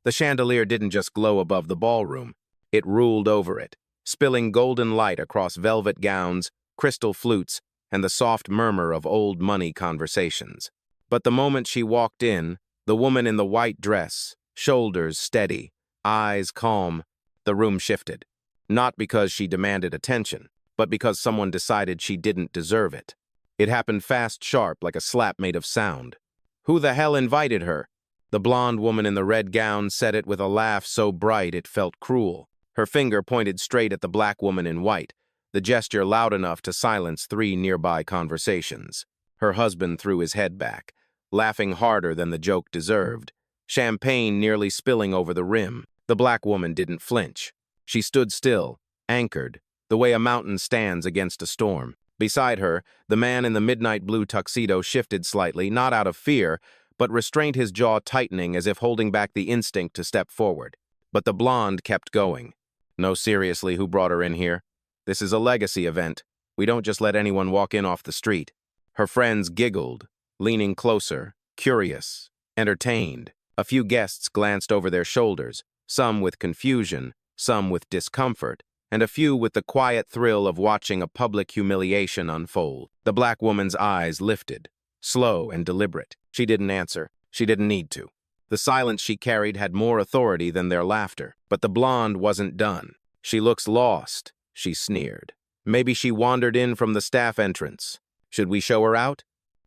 The chandelier didn't just glow above the ballroom. It ruled over it, spilling golden light across velvet gowns, crystal flutes, and the soft murmur of old money conversations. But the moment she walked in, the woman in the white dress, shoulders steady, eyes calm, the room shifted. Not because she demanded attention, but because someone decided she didn't deserve it. It happened fast, sharp, like a slap made of sound. Who the hell invited her? The blonde woman in the red gown said it with a laugh so bright it felt cruel. Her finger pointed straight at the black woman in white, the gesture loud enough to silence 3 nearby conversations. Her husband threw his head back, laughing harder than the joke deserved, champagne nearly spilling over the rim. The black woman didn't flinch. She stood still, anchored, the way a mountain stands against a storm. Beside her, the man in the midnight blue tuxedo shifted slightly, not out of fear, but restrained, his jaw tightening as if holding back the instinct to step forward. But the blonde kept going. No, seriously, who brought her in here? This is a legacy event. We don't just let anyone walk in off the street. Her friends giggled, leaning closer, curious, entertained. A few guests glanced over their shoulders, some with confusion, some with discomfort, and a few with the quiet thrill of watching a public humiliation unfold. The black woman's eyes lifted, slow and deliberate. She didn't answer. She didn't need to. The silence she carried had more authority than their laughter. But the blonde wasn't done. "She looks lost," she sneered. "Maybe she wandered in from the staff entrance. Should we show her out?"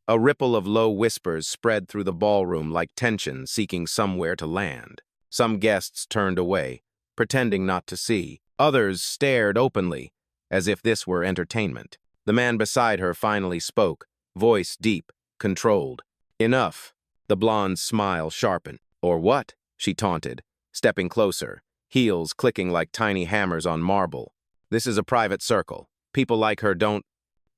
A ripple of low whispers spread through the ballroom like tension seeking somewhere to land. Some guests turned away, pretending not to see. Others stared openly, as if this were entertainment. The man beside her finally spoke, voice deep, controlled. "Enough." The blonde's smile sharpened. "Or what?" she taunted, stepping closer, heels clicking like tiny hammers on marble. "This is a private circle. People like her don't—"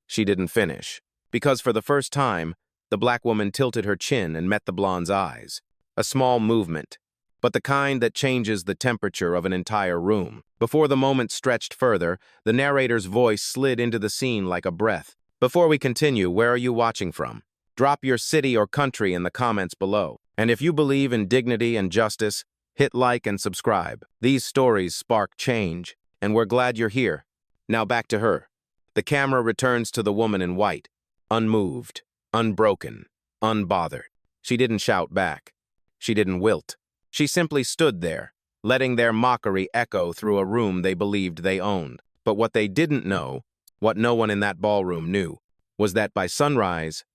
She didn't finish, because for the first time, the black woman tilted her chin and met the blonde's eyes. A small movement, but the kind that changes the temperature of an entire room. Before the moment stretched further, the narrator's voice slid into the scene like a breath. "Before we continue, where are you watching from? Drop your city or country in the comments below. And if you believe in dignity and justice, hit like and subscribe. These stories spark change, and we're glad you're here." Now back to her. The camera returns to the woman in white, unmoved, unbroken, unbothered. She didn't shout back. She didn't wilt. She simply stood there, letting their mockery echo through a room they believed they owned. But what they didn't know, what no one in that ballroom knew, was that by sunrise,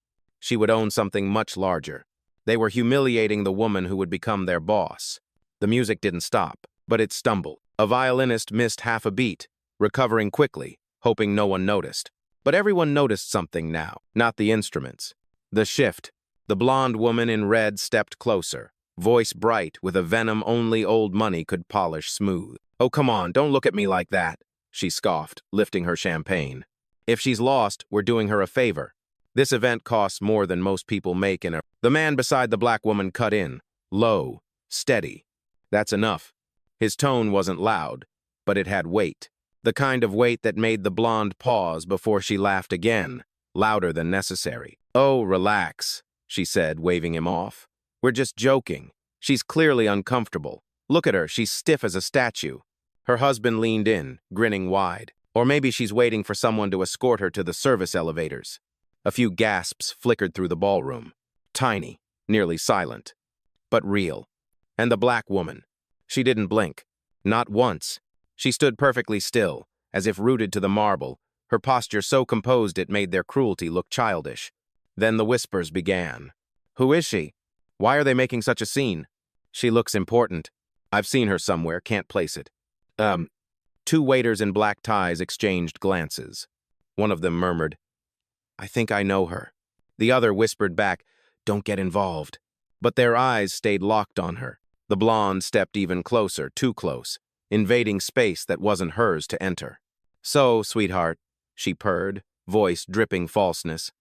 she would own something much larger. They were humiliating the woman who would become their boss. The music didn't stop, but it stumbled. A violinist missed half a beat, recovering quickly, hoping no one noticed. But everyone noticed something now, not the instruments. The shift. The blonde woman in red stepped closer, voice bright with a venom only old money could polish smooth. "Oh, come on, don't look at me like that," she scoffed, lifting her champagne. "If she's lost, we're doing her a favor. This event costs more than most people make in a—" The man beside the black woman cut in, low, steady. "That's enough." His tone wasn't loud, but it had weight. The kind of weight that made the blonde pause before she laughed again, louder than necessary. "Oh, relax," she said, waving him off. "We're just joking. She's clearly uncomfortable. Look at her, she's stiff as a statue." Her husband leaned in, grinning wide. Or maybe she's waiting for someone to escort her to the service elevators. A few gasps flickered through the ballroom. Tiny, nearly silent, but real. And the black woman. She didn't blink. Not once. She stood perfectly still, as if rooted to the marble, her posture so composed it made their cruelty look childish. Then the whispers began. "Who is she? Why are they making such a scene? She looks important. I've seen her somewhere, can't place it." 2 waiters in black ties exchanged glances. One of them murmured, "I think I know her." The other whispered back, "Don't get involved." But their eyes stayed locked on her. The blonde stepped even closer, too close, invading space that wasn't hers to enter. "So, sweetheart," she purred, voice dripping falseness,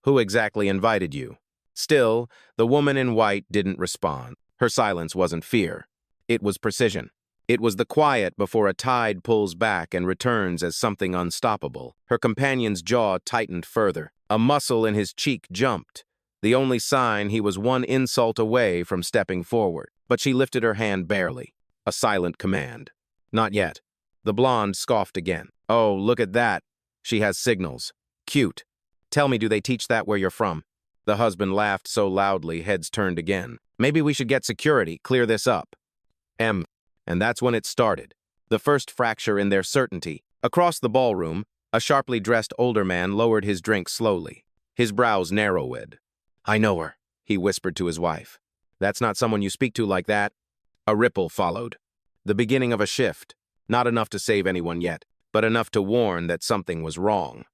"who exactly invited you?" Still, the woman in white didn't respond. Her silence wasn't fear. It was precision. It was the quiet before a tide pulls back and returns as something unstoppable. Her companion's jaw tightened further. A muscle in his cheek jumped, the only sign he was one insult away from stepping forward. but she lifted her hand barely, a silent command. Not yet. The blonde scoffed again. Oh, look at that. She has signals. Cute. Tell me, do they teach that where you're from? The husband laughed so loudly, heads turned again. Maybe we should get security, clear this up. And that's when it started. The first fracture in their certainty. Across the ballroom, a sharply dressed older man lowered his drink slowly. His brows narrowed. I know her, he whispered to his wife. That's not someone you speak to like that. A ripple followed. The beginning of a shift. Not enough to save anyone yet, but enough to warn that something was wrong.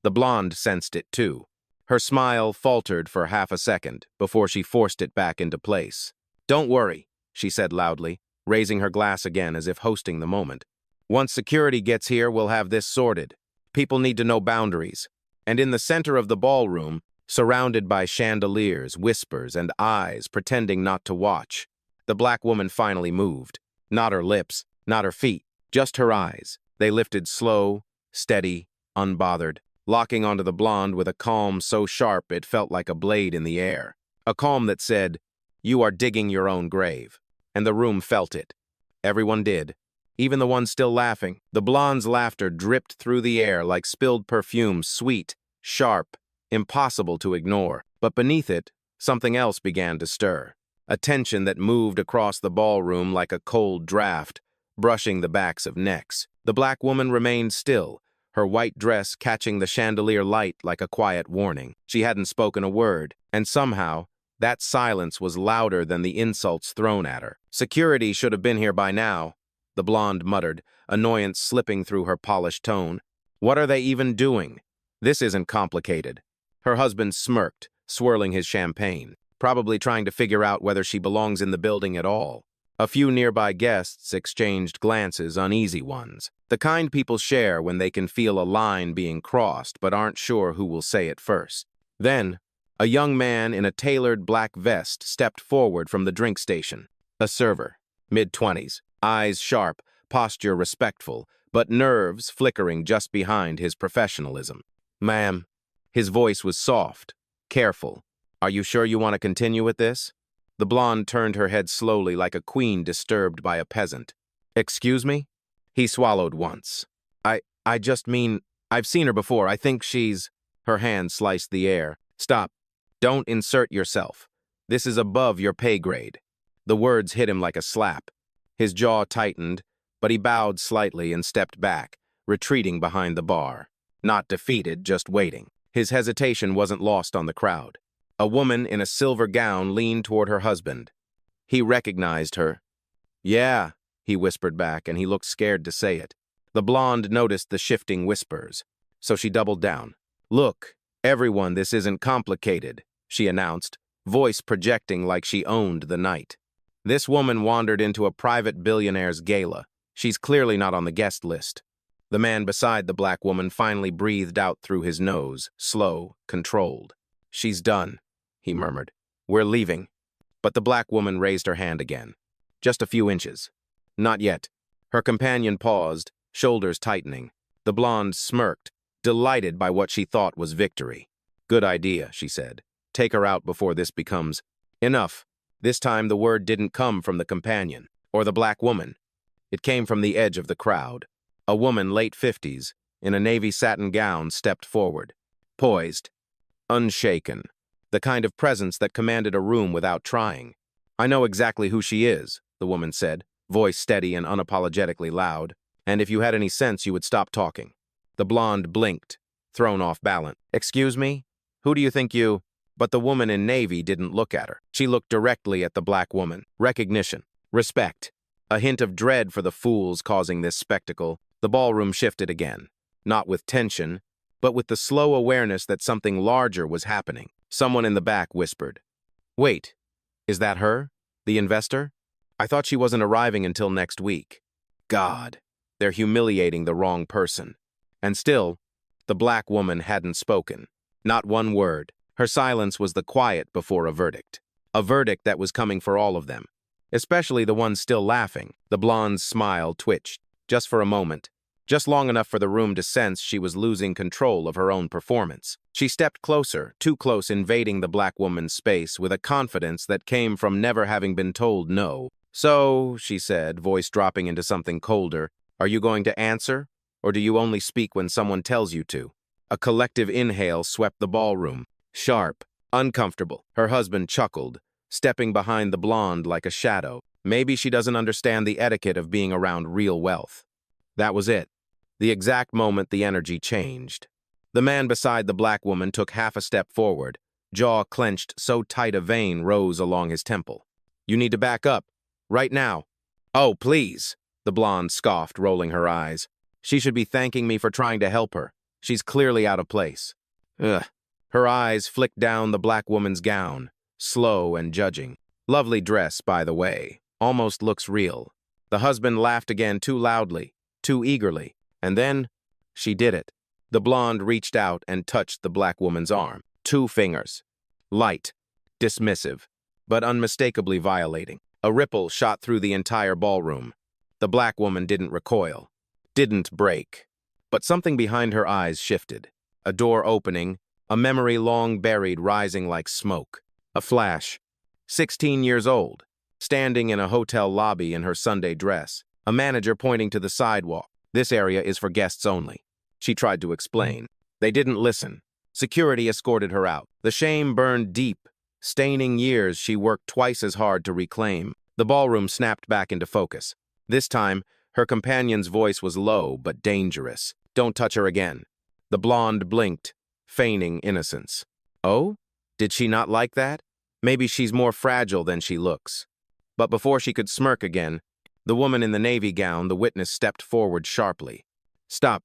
The blonde sensed it too. Her smile faltered for half a second before she forced it back into place. Don't worry, she said loudly, raising her glass again as if hosting the moment. Once security gets here, we'll have this sorted. People need to know boundaries. And in the center of the ballroom, surrounded by chandeliers, whispers, and eyes pretending not to watch, the black woman finally moved. Not her lips, not her feet, just her eyes. They lifted slow, steady, unbothered, locking onto the blonde with a calm so sharp it felt like a blade in the air. A calm that said, "You are digging your own grave." And the room felt it. Everyone did. Even the ones still laughing. The blonde's laughter dripped through the air like spilled perfume, sweet, sharp, impossible to ignore. But beneath it, something else began to stir. A tension that moved across the ballroom like a cold draft, brushing the backs of necks. The black woman remained still, her white dress catching the chandelier light like a quiet warning. She hadn't spoken a word, and somehow, that silence was louder than the insults thrown at her. Security should have been here by now, the blonde muttered, annoyance slipping through her polished tone. What are they even doing? This isn't complicated. Her husband smirked, swirling his champagne, probably trying to figure out whether she belongs in the building at all. A few nearby guests exchanged glances, uneasy ones. The kind people share when they can feel a line being crossed but aren't sure who will say it first. Then, a young man in a tailored black vest stepped forward from the drink station. A server, mid-20s, eyes sharp, posture respectful, but nerves flickering just behind his professionalism. Ma'am. His voice was soft, careful. Are you sure you want to continue with this? The blonde turned her head slowly like a queen disturbed by a peasant. Excuse me? He swallowed once. I just mean, I've seen her before. I think she's... Her hand sliced the air. Stop. Don't insert yourself. This is above your pay grade. The words hit him like a slap. His jaw tightened, but he bowed slightly and stepped back, retreating behind the bar. Not defeated, just waiting. His hesitation wasn't lost on the crowd. A woman in a silver gown leaned toward her husband. He recognized her. Yeah, he whispered back, and he looked scared to say it. The blonde noticed the shifting whispers, so she doubled down. Look, everyone, this isn't complicated, she announced, voice projecting like she owned the night. This woman wandered into a private billionaire's gala. She's clearly not on the guest list. The man beside the black woman finally breathed out through his nose, slow, controlled. She's done, he murmured. We're leaving. But the black woman raised her hand again. Just a few inches. Not yet. Her companion paused, shoulders tightening. The blonde smirked, delighted by what she thought was victory. Good idea, she said. Take her out before this becomes... Enough. This time the word didn't come from the companion, or the black woman. It came from the edge of the crowd. A woman, late 50s, in a navy satin gown, stepped forward. Poised. Unshaken. The kind of presence that commanded a room without trying. I know exactly who she is, the woman said, voice steady and unapologetically loud. And if you had any sense, you would stop talking. The blonde blinked, thrown off balance. Excuse me? Who do you think you... But the woman in navy didn't look at her. She looked directly at the black woman. Recognition. Respect. A hint of dread for the fools causing this spectacle. The ballroom shifted again. Not with tension, but with the slow awareness that something larger was happening. Someone in the back whispered. Wait, is that her? The investor? I thought she wasn't arriving until next week. God, they're humiliating the wrong person. And still, the black woman hadn't spoken. Not one word. Her silence was the quiet before a verdict. A verdict that was coming for all of them. Especially the ones still laughing. The blonde's smile twitched. Just for a moment. just long enough for the room to sense she was losing control of her own performance. She stepped closer, too close, invading the black woman's space with a confidence that came from never having been told no. "So," she said, voice dropping into something colder, "are you going to answer, or do you only speak when someone tells you to?" A collective inhale swept the ballroom. Sharp, uncomfortable. Her husband chuckled, stepping behind the blonde like a shadow. Maybe she doesn't understand the etiquette of being around real wealth. That was it. The exact moment the energy changed. The man beside the black woman took half a step forward, jaw clenched so tight a vein rose along his temple. "You need to back up. Right now." "Oh, please," the blonde scoffed, rolling her eyes. "She should be thanking me for trying to help her. She's clearly out of place." Ugh. Her eyes flicked down the black woman's gown, slow and judging. "Lovely dress, by the way. Almost looks real." The husband laughed again, too loudly, too eagerly. And then, she did it. The blonde reached out and touched the black woman's arm. 2 fingers. Light, dismissive, but unmistakably violating. A ripple shot through the entire ballroom. The black woman didn't recoil, didn't break. But something behind her eyes shifted. A door opening, a memory long buried rising like smoke. A flash. 16 years old, standing in a hotel lobby in her Sunday dress. A manager pointing to the sidewalk. "This area is for guests only." She tried to explain. They didn't listen. Security escorted her out. The shame burned deep, staining years she worked twice as hard to reclaim. The ballroom snapped back into focus. This time, her companion's voice was low but dangerous. "Don't touch her again." The blonde blinked, feigning innocence. Oh? Did she not like that? Maybe she's more fragile than she looks. But before she could smirk again, the woman in the navy gown, the witness, stepped forward sharply. "Stop."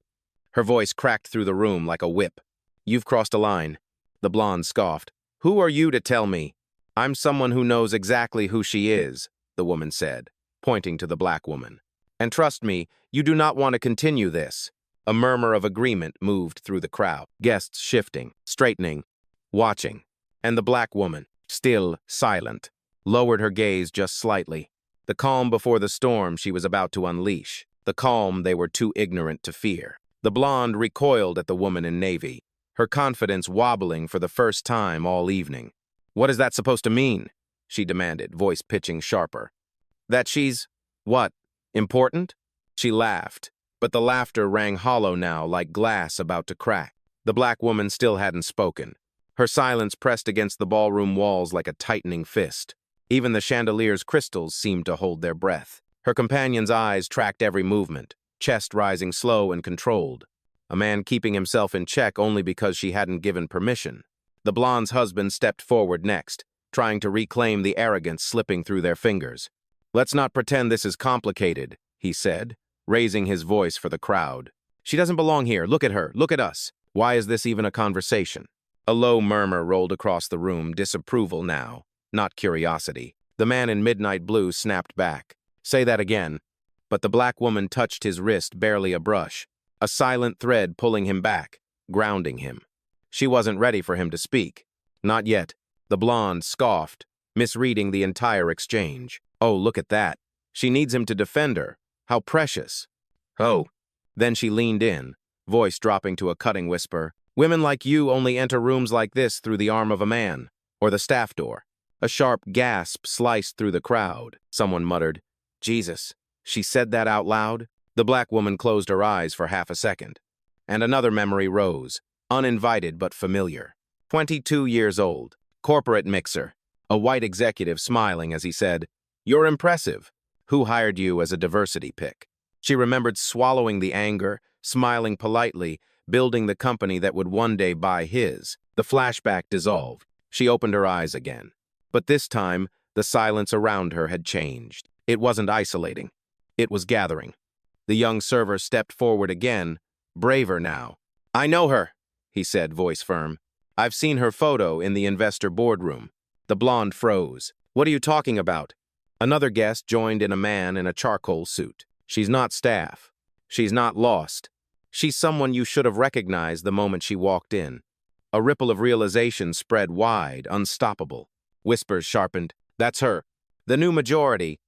Her voice cracked through the room like a whip. "You've crossed a line." The blonde scoffed. "Who are you to tell me?" "I'm someone who knows exactly who she is," the woman said, pointing to the black woman. "And trust me, you do not want to continue this." A murmur of agreement moved through the crowd, guests shifting, straightening, watching. And the black woman, still silent, lowered her gaze just slightly. The calm before the storm she was about to unleash, the calm they were too ignorant to fear. The blonde recoiled at the woman in navy, her confidence wobbling for the first time all evening. "What is that supposed to mean?" she demanded, voice pitching sharper. "That she's, what, important?" She laughed, but the laughter rang hollow now like glass about to crack. The black woman still hadn't spoken. Her silence pressed against the ballroom walls like a tightening fist. Even the chandelier's crystals seemed to hold their breath. Her companion's eyes tracked every movement, chest rising slow and controlled. A man keeping himself in check only because she hadn't given permission. The blonde's husband stepped forward next, trying to reclaim the arrogance slipping through their fingers. "Let's not pretend this is complicated," he said, raising his voice for the crowd. "She doesn't belong here. Look at her. Look at us. Why is this even a conversation?" A low murmur rolled across the room, disapproval now, not curiosity. The man in midnight blue snapped back. "Say that again." But the black woman touched his wrist, barely a brush, a silent thread pulling him back, grounding him. She wasn't ready for him to speak. Not yet. The blonde scoffed, misreading the entire exchange. "Oh, look at that. She needs him to defend her. How precious." "Oh." Then she leaned in, voice dropping to a cutting whisper. "Women like you only enter rooms like this through the arm of a man, or the staff door." A sharp gasp sliced through the crowd. Someone muttered, "Jesus, she said that out loud?" The black woman closed her eyes for half a second. And another memory rose, uninvited but familiar. 22 years old, corporate mixer, a white executive smiling as he said, "You're impressive. Who hired you as a diversity pick?" She remembered swallowing the anger, smiling politely, building the company that would one day buy his. The flashback dissolved. She opened her eyes again. But this time, the silence around her had changed. It wasn't isolating. It was gathering. The young server stepped forward again, braver now. "I know her," he said, voice firm. "I've seen her photo in the investor boardroom." The blonde froze. "What are you talking about?" Another guest joined in, a man in a charcoal suit. "She's not staff. She's not lost. She's someone you should have recognized the moment she walked in." A ripple of realization spread wide, unstoppable. Whispers sharpened. "That's her. The new majority."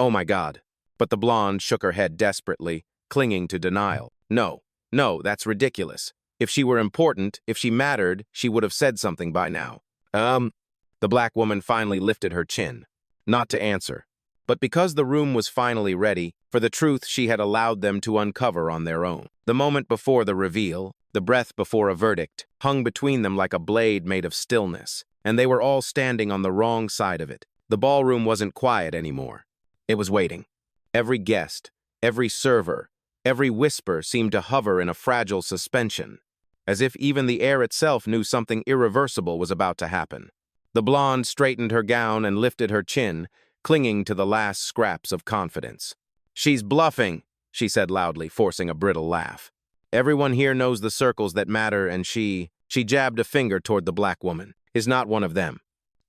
"Oh my God." But the blonde shook her head desperately, clinging to denial. No, no, that's ridiculous. If she were important, if she mattered, she would have said something by now. The black woman finally lifted her chin. Not to answer. But because the room was finally ready for the truth she had allowed them to uncover on their own. The moment before the reveal, the breath before a verdict, hung between them like a blade made of stillness, and they were all standing on the wrong side of it. The ballroom wasn't quiet anymore. It was waiting. Every guest, every server, every whisper seemed to hover in a fragile suspension, as if even the air itself knew something irreversible was about to happen. The blonde straightened her gown and lifted her chin, clinging to the last scraps of confidence. "She's bluffing," she said loudly, forcing a brittle laugh. "Everyone here knows the circles that matter, and she jabbed a finger toward the black woman, is not one of them."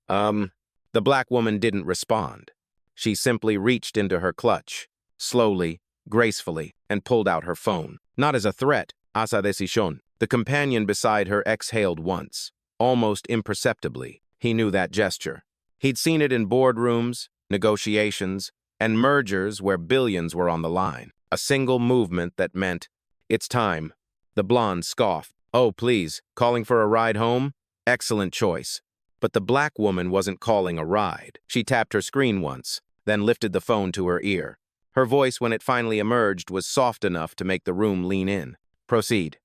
The black woman didn't respond. She simply reached into her clutch, slowly, gracefully, and pulled out her phone. Not as a threat, asa decisión. The companion beside her exhaled once, almost imperceptibly. He knew that gesture. He'd seen it in boardrooms, negotiations, and mergers where billions were on the line. A single movement that meant, "It's time." The blonde scoffed. "Oh, please, calling for a ride home? Excellent choice." But the black woman wasn't calling a ride. She tapped her screen once, then lifted the phone to her ear. Her voice, when it finally emerged, was soft enough to make the room lean in. "Proceed."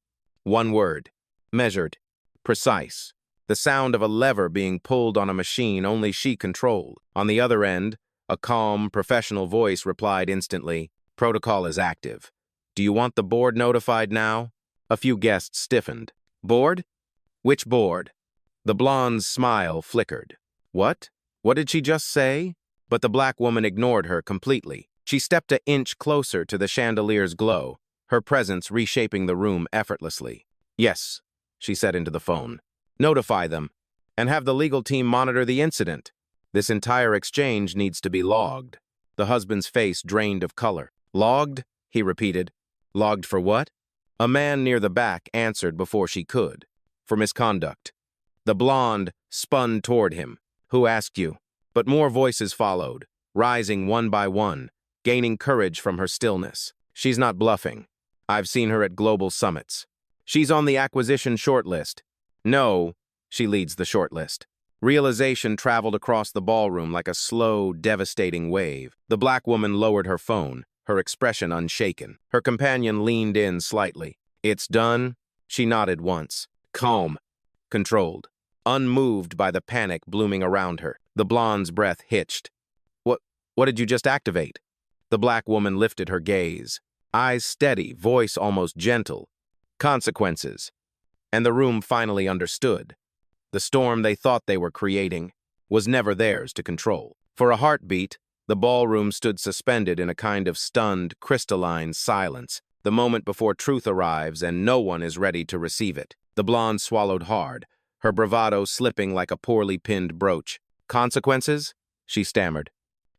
One word. Measured. Precise. The sound of a lever being pulled on a machine only she controlled. On the other end, a calm, professional voice replied instantly, "Protocol is active. Do you want the board notified now?" A few guests stiffened. "Board? Which board?" The blonde's smile flickered. "What? What did she just say?" But the black woman ignored her completely. She stepped an inch closer to the chandelier's glow, her presence reshaping the room effortlessly. "Yes," she said into the phone. "Notify them, and have the legal team monitor the incident. This entire exchange needs to be logged." The husband's face drained of color. "Logged?" he repeated. "Logged for what?" A man near the back answered before she could. "For misconduct." The blonde spun toward him. "Who asked you?" But more voices followed, rising one by one, gaining courage from her stillness. "She's not bluffing. I've seen her at global summits. She's on the acquisition shortlist." "No," she leads the shortlist. Realization traveled across the ballroom like a slow, devastating wave. The black woman lowered her phone, her expression unshaken. Her companion leaned in slightly. "It's done?" She nodded once. Calm. Controlled. Unmoved by the panic blooming around her. The blonde's breath hitched. What did you just activate?" The black woman lifted her gaze. Eyes steady, voice almost gentle. "Consequences." And the room finally understood. The storm they thought they were creating was never theirs to control. For a heartbeat, the ballroom stood suspended in a kind of stunned, crystalline silence, the moment before truth arrives and no one is ready to receive it. The blonde swallowed hard, her bravado slipping like a poorly pinned brooch. "Consequences?" she stammered.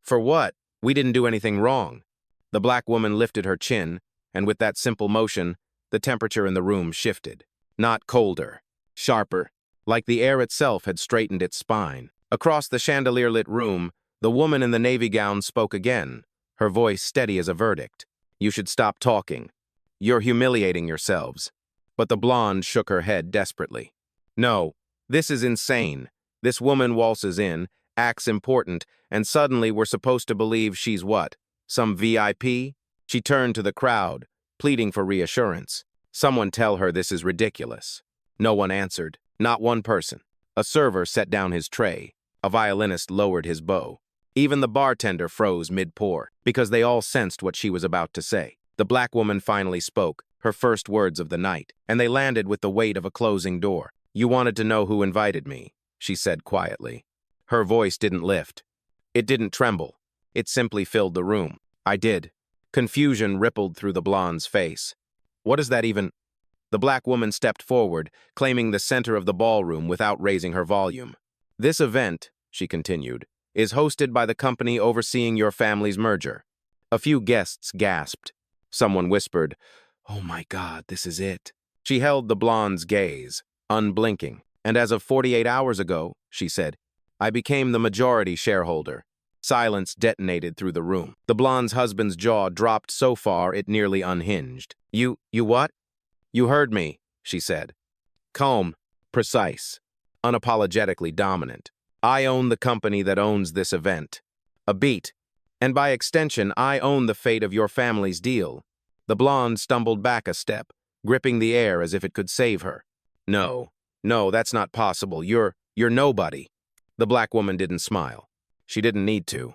"For what? We didn't do anything wrong." The black woman lifted her chin, and with that simple motion, the temperature in the room shifted. Not colder, sharper, like the air itself had straightened its spine. Across the chandelier-lit room, the woman in the navy gown spoke again, her voice steady as a verdict. "You should stop talking. You're humiliating yourselves." But the blonde shook her head desperately. "No, this is insane. This woman waltzes in, acts important, and suddenly we're supposed to believe she's what? Some VIP?" She turned to the crowd, pleading for reassurance. "Someone tell her this is ridiculous." No one answered, not one person. A server set down his tray. A violinist lowered his bow. Even the bartender froze mid-pour, because they all sensed what she was about to say. The black woman finally spoke, her first words of the night, and they landed with the weight of a closing door. "You wanted to know who invited me," she said quietly. Her voice didn't lift. It didn't tremble. It simply filled the room. "I did." Confusion rippled through the blonde's face. "What does that even—" The black woman stepped forward, claiming the center of the ballroom without raising her volume. "This event," she continued, "is hosted by the company overseeing your family's merger." A few guests gasped. Someone whispered, "Oh my God, this is it." She held the blonde's gaze, unblinking. "And as of 48 hours ago," she said, "I became the majority shareholder." Silence detonated through the room. The blonde's husband's jaw dropped so far it nearly unhinged. You what? You heard me, she said. Calm, precise, unapologetically dominant. I own the company that owns this event. A beat. And by extension, I own the fate of your family's deal. The blonde stumbled back a step, gripping the air as if it could save her. No, that's not possible. You're nobody. The black woman didn't smile. She didn't need to.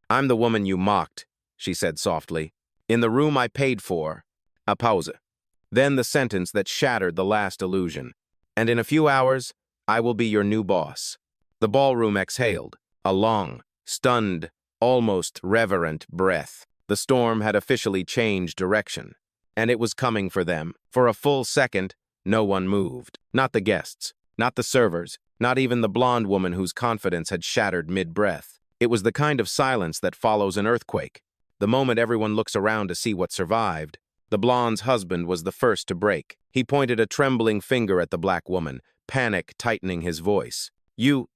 I'm the woman you mocked, she said softly. In the room I paid for. A pause. Then the sentence that shattered the last illusion. And in a few hours, I will be your new boss. The ballroom exhaled, a long, stunned, almost reverent breath. The storm had officially changed direction, and it was coming for them. For a full second, no one moved. Not the guests, not the servers, not even the blonde woman whose confidence had shattered mid-breath. It was the kind of silence that follows an earthquake. The moment everyone looks around to see what survived, the blonde's husband was the first to break. He pointed a trembling finger at the black woman, panic tightening his voice. You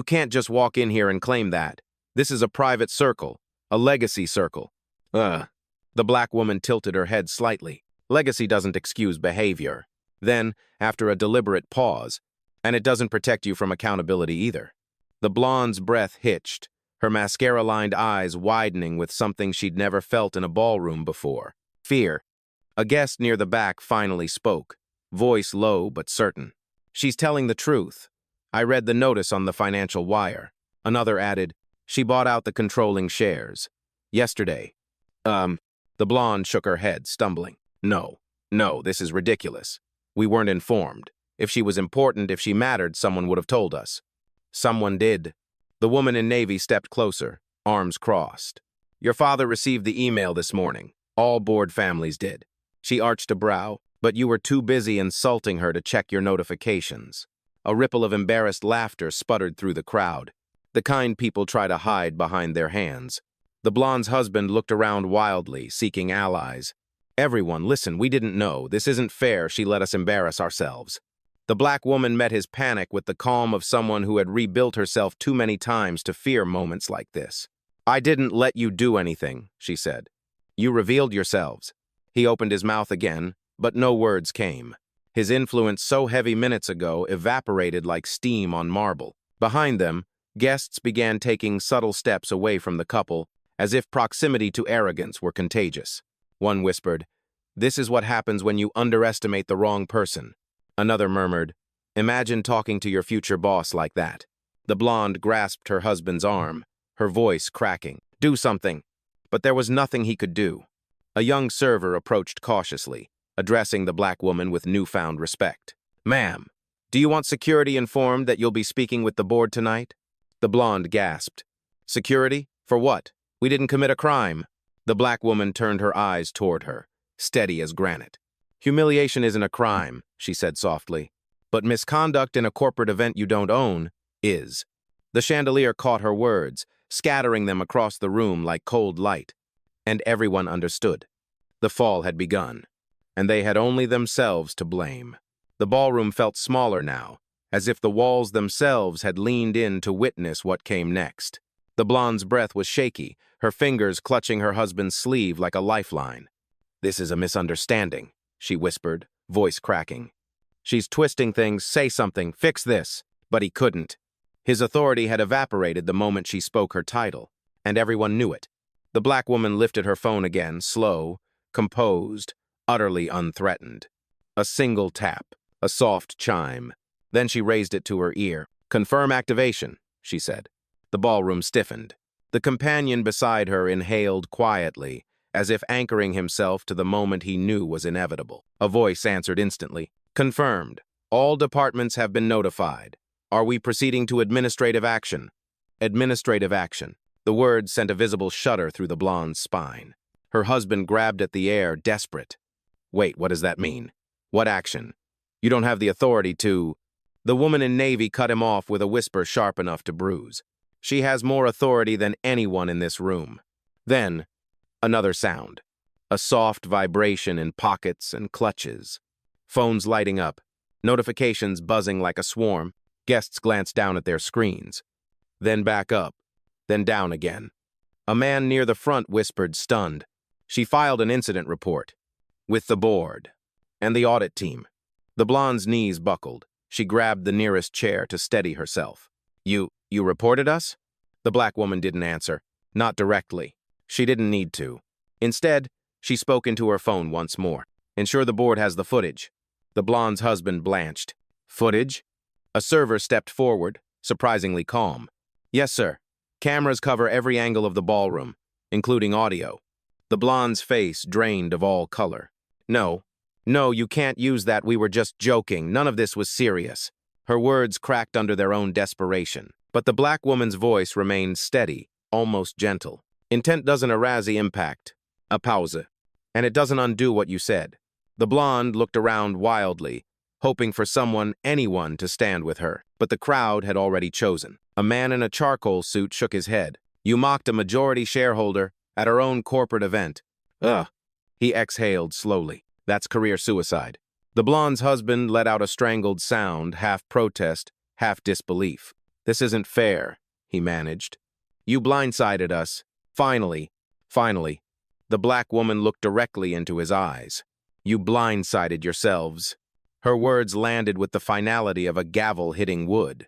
can't just walk in here and claim that. This is a private circle, a legacy circle. The black woman tilted her head slightly. Legacy doesn't excuse behavior. Then, after a deliberate pause, and it doesn't protect you from accountability either. The blonde's breath hitched, her mascara-lined eyes widening with something she'd never felt in a ballroom before. Fear. A guest near the back finally spoke, voice low but certain. She's telling the truth. I read the notice on the financial wire. Another added, she bought out the controlling shares. Yesterday. The blonde shook her head, stumbling. No, this is ridiculous. We weren't informed. If she was important, if she mattered, someone would have told us. Someone did. The woman in navy stepped closer, arms crossed. Your father received the email this morning. All board families did. She arched a brow, but you were too busy insulting her to check your notifications. A ripple of embarrassed laughter sputtered through the crowd. The kind people try to hide behind their hands. The blonde's husband looked around wildly, seeking allies. Everyone, listen, we didn't know. This isn't fair. She let us embarrass ourselves. The black woman met his panic with the calm of someone who had rebuilt herself too many times to fear moments like this. I didn't let you do anything, she said. You revealed yourselves. He opened his mouth again, but no words came. His influence so heavy minutes ago evaporated like steam on marble. Behind them, guests began taking subtle steps away from the couple, as if proximity to arrogance were contagious. One whispered, "This is what happens when you underestimate the wrong person." Another murmured, "Imagine talking to your future boss like that." The blonde grasped her husband's arm, her voice cracking. "Do something." But there was nothing he could do. A young server approached cautiously, addressing the black woman with newfound respect. "Ma'am, do you want security informed that you'll be speaking with the board tonight?" The blonde gasped. "Security? For what? We didn't commit a crime." The black woman turned her eyes toward her, steady as granite. "Humiliation isn't a crime," she said softly. "But misconduct in a corporate event you don't own is." The chandelier caught her words, scattering them across the room like cold light. And everyone understood. The fall had begun, and they had only themselves to blame. The ballroom felt smaller now, as if the walls themselves had leaned in to witness what came next. The blonde's breath was shaky, her fingers clutching her husband's sleeve like a lifeline. "This is a misunderstanding," she whispered, voice cracking. "She's twisting things, say something, fix this." But he couldn't. His authority had evaporated the moment she spoke her title, and everyone knew it. The black woman lifted her phone again, slow, composed, utterly unthreatened. A single tap, a soft chime. Then she raised it to her ear. "Confirm activation," she said. The ballroom stiffened. The companion beside her inhaled quietly, as if anchoring himself to the moment he knew was inevitable. A voice answered instantly. "Confirmed. All departments have been notified. Are we proceeding to administrative action?" Administrative action. The word sent a visible shudder through the blonde's spine. Her husband grabbed at the air, desperate. "Wait, what does that mean? What action? You don't have the authority to—" The woman in navy cut him off with a whisper sharp enough to bruise. "She has more authority than anyone in this room." Then, another sound. A soft vibration in pockets and clutches. Phones lighting up. Notifications buzzing like a swarm. Guests glanced down at their screens. Then back up. Then down again. A man near the front whispered, stunned. She filed an incident report. With the board. And the audit team. The blonde's knees buckled. She grabbed the nearest chair to steady herself. You reported us? The black woman didn't answer. Not directly. She didn't need to. Instead, she spoke into her phone once more. Ensure the board has the footage. The blonde's husband blanched. Footage? A server stepped forward, surprisingly calm. Yes, sir. Cameras cover every angle of the ballroom, including audio. The blonde's face drained of all color. No, you can't use that. We were just joking. None of this was serious. Her words cracked under their own desperation. But the black woman's voice remained steady, almost gentle. Intent doesn't arouse the impact. A pause. And it doesn't undo what you said. The blonde looked around wildly, hoping for anyone to stand with her. But the crowd had already chosen. A man in a charcoal suit shook his head. You mocked a majority shareholder at our own corporate event. Ugh. He exhaled slowly. That's career suicide. The blonde's husband let out a strangled sound, half protest, half disbelief. This isn't fair, he managed. You blindsided us. Finally. The black woman looked directly into his eyes. You blindsided yourselves. Her words landed with the finality of a gavel hitting wood.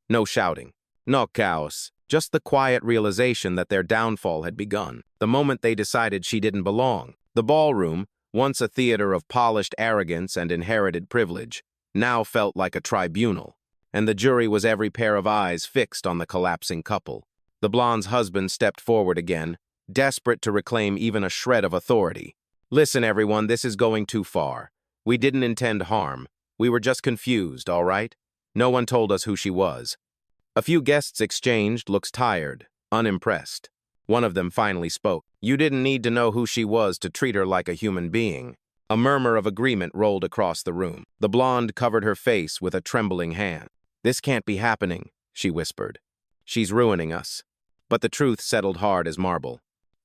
No shouting. No chaos. Just the quiet realization that their downfall had begun. The moment they decided she didn't belong. The ballroom, once a theater of polished arrogance and inherited privilege, now felt like a tribunal, and the jury was every pair of eyes fixed on the collapsing couple. The blonde's husband stepped forward again, desperate to reclaim even a shred of authority. Listen, everyone, this is going too far. We didn't intend harm. We were just confused, all right? No one told us who she was. A few guests exchanged looks tired, unimpressed. One of them finally spoke. You didn't need to know who she was to treat her like a human being. A murmur of agreement rolled across the room. The blonde covered her face with a trembling hand. This can't be happening, she whispered. She's ruining us. But the truth settled hard as marble.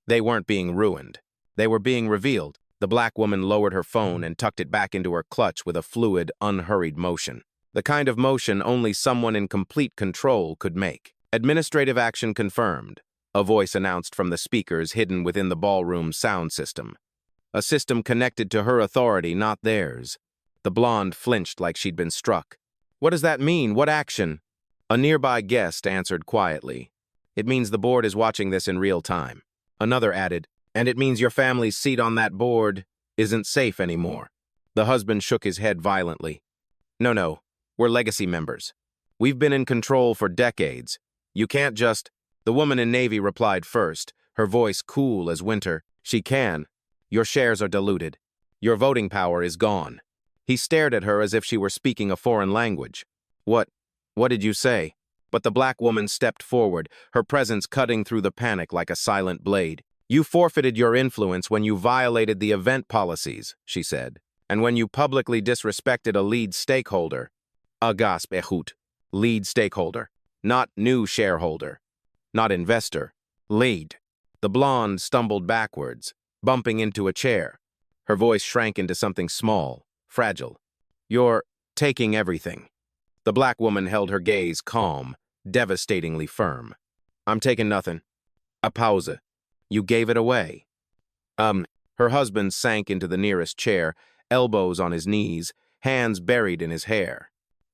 They weren't being ruined. They were being revealed. The black woman lowered her phone and tucked it back into her clutch with a fluid, unhurried motion. The kind of motion only someone in complete control could make. Administrative action confirmed, a voice announced from the speakers hidden within the ballroom's sound system. A system connected to her authority, not theirs. The blonde flinched like she'd been struck. What does that mean? What action? A nearby guest answered quietly. It means the board is watching this in real time. Another added, and it means your family's seat on that board isn't safe anymore. The husband shook his head violently. No, we're legacy members. We've been in control for decades. You can't just... The woman in navy replied first, her voice cool as winter. She can. Your shares are diluted. Your voting power is gone. He stared at her as if she were speaking a foreign language. What did you say? But the black woman stepped forward, her presence cutting through the panic like a silent blade. You forfeited your influence when you violated the event policies, she said, and when you publicly disrespected a lead stakeholder. Agasp ehut. Lead stakeholder. Not new shareholder. Not investor. Lead. The blonde stumbled backwards, bumping into a chair. Her voice shrank into something small, fragile. You're taking everything. The black woman held her gaze calm, devastatingly firm. I'm taking nothing. A pause. You gave it away. Her husband sank into the nearest chair, elbows on his knees, hands buried in his hair.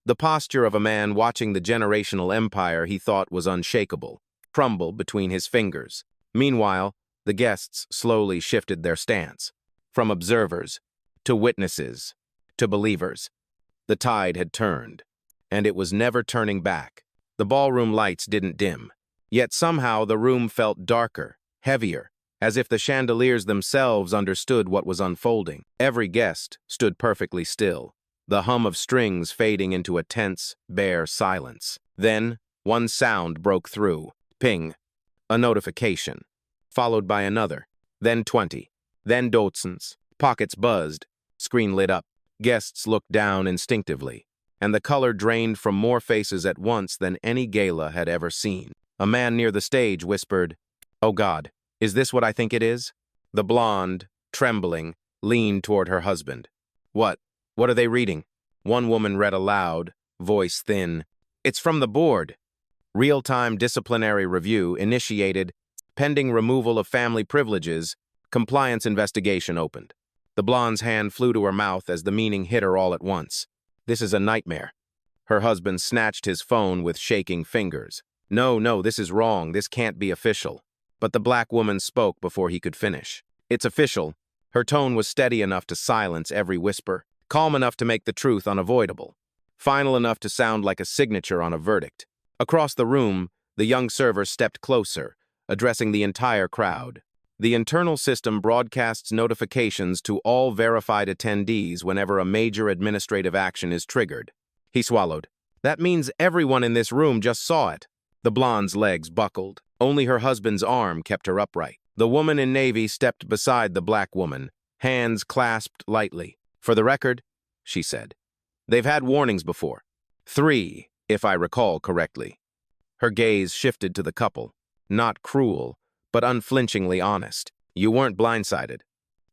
The posture of a man watching the generational empire he thought was unshakable, crumble between his fingers. Meanwhile, the guests slowly shifted their stance, from observers to witnesses to believers. The tide had turned, and it was never turning back. The ballroom lights didn't dim, yet somehow the room felt darker, heavier, as if the chandeliers themselves understood what was unfolding. Every guest stood perfectly still, the hum of strings fading into a tense, bare silence. Then, one sound broke through. Ping. A notification. Followed by another. Then 20. Then dozens. Pockets buzzed. Screen lit up. Guests looked down instinctively, and the color drained from more faces at once than any gala had ever seen. A man near the stage whispered, "Oh God, is this what I think it is?" The blonde, trembling, leaned toward her husband. What are they reading?" One woman read aloud, voice thin. "It's from the board. Real-time disciplinary review initiated." Pending removal of family privileges, compliance investigation opened. The blonde's hand flew to her mouth as the meaning hit her all at once. This is a nightmare. Her husband snatched his phone with shaking fingers. No, this is wrong. This can't be official. But the black woman spoke before he could finish. It's official. Her tone was steady enough to silence every whisper, calm enough to make the truth unavoidable, final enough to sound like a signature on a verdict. Across the room, the young server stepped closer, addressing the entire crowd. The internal system broadcasts notifications to all verified attendees whenever a major administrative action is triggered. He swallowed. That means everyone in this room just saw it. The blonde's legs buckled. Only her husband's arm kept her upright. The woman in navy stepped beside the black woman, hands clasped lightly. For the record, she said, they've had warnings before. 3, if I recall correctly. Her gaze shifted to the couple. Not cruel, but unflinchingly honest. You weren't blindsided.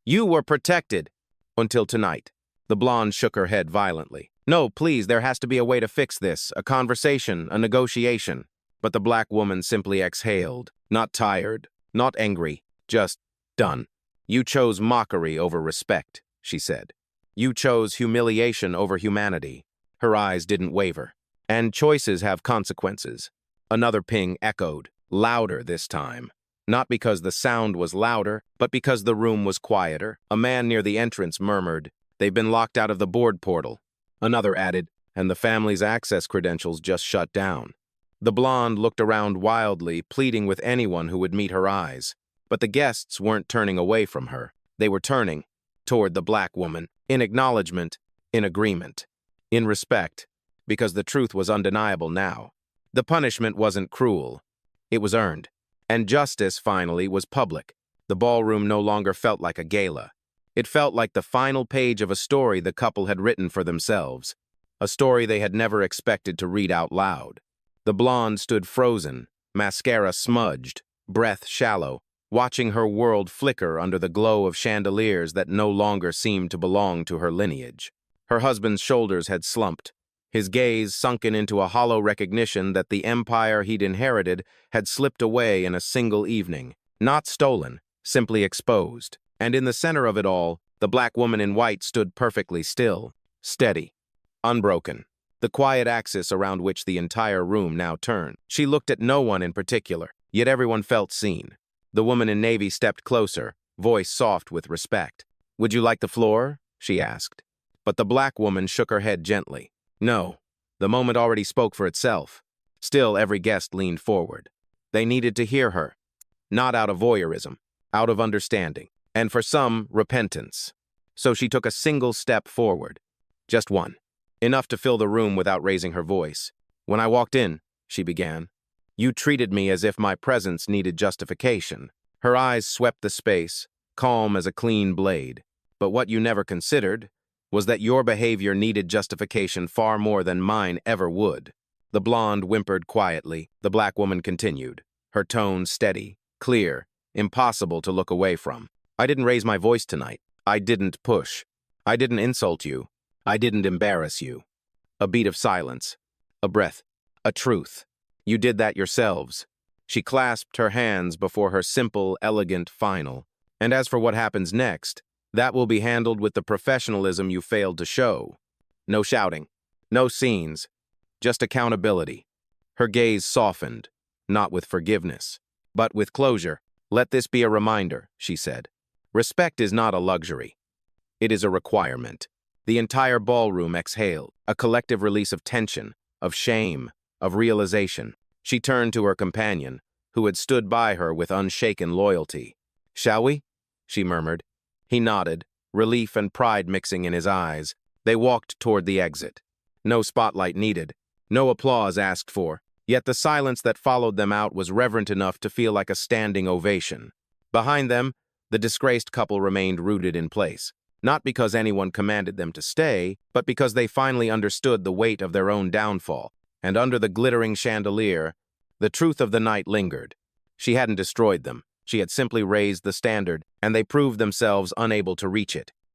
You were protected. Until tonight. The blonde shook her head violently. No, please, there has to be a way to fix this. A conversation, a negotiation. But the black woman simply exhaled. Not tired, not angry, just done. You chose mockery over respect, she said. You chose humiliation over humanity. Her eyes didn't waver. And choices have consequences. Another ping echoed, louder this time. Not because the sound was louder, but because the room was quieter. A man near the entrance murmured, "They've been locked out of the board portal." Another added, "And the family's access credentials just shut down." The blonde looked around wildly, pleading with anyone who would meet her eyes. But the guests weren't turning away from her. They were turning toward the black woman, in acknowledgement, in agreement, in respect, because the truth was undeniable now. The punishment wasn't cruel. It was earned. And justice, finally, was public. The ballroom no longer felt like a gala. It felt like the final page of a story the couple had written for themselves, a story they had never expected to read out loud. The blonde stood frozen, mascara smudged, breath shallow, watching her world flicker under the glow of chandeliers that no longer seemed to belong to her lineage. Her husband's shoulders had slumped, his gaze sunken into a hollow recognition that the empire he'd inherited had slipped away in a single evening, not stolen, simply exposed. And in the center of it all, the black woman in white stood perfectly still, steady, unbroken, the quiet axis around which the entire room now turned. She looked at no one in particular, yet everyone felt seen. The woman in navy stepped closer, voice soft with respect. "Would you like the floor?" she asked. But the black woman shook her head gently. No, the moment already spoke for itself. Still, every guest leaned forward. They needed to hear her, not out of voyeurism, out of understanding, and for some, repentance. So she took a single step forward, just one, enough to fill the room without raising her voice. "When I walked in," she began, "you treated me as if my presence needed justification." Her eyes swept the space, calm as a clean blade. "But what you never considered was that your behavior needed justification far more than mine ever would." The blonde whimpered quietly. The black woman continued, her tone steady, clear, impossible to look away from. "I didn't raise my voice tonight. I didn't push. I didn't insult you. I didn't embarrass you." A beat of silence, a breath, a truth. "You did that yourselves." She clasped her hands before her simple, elegant final. "And as for what happens next, that will be handled with the professionalism you failed to show. No shouting, no scenes, just accountability." Her gaze softened, not with forgiveness, but with closure. "Let this be a reminder," she said. "Respect is not a luxury. It is a requirement." The entire ballroom exhaled, a collective release of tension, of shame, of realization. She turned to her companion, who had stood by her with unshaken loyalty. "Shall we?" she murmured. He nodded, relief and pride mixing in his eyes. They walked toward the exit. No spotlight needed, no applause asked for, yet the silence that followed them out was reverent enough to feel like a standing ovation. Behind them, the disgraced couple remained rooted in place, not because anyone commanded them to stay, but because they finally understood the weight of their own downfall. And under the glittering chandelier, the truth of the night lingered. She hadn't destroyed them. She had simply raised the standard, and they proved themselves unable to reach it.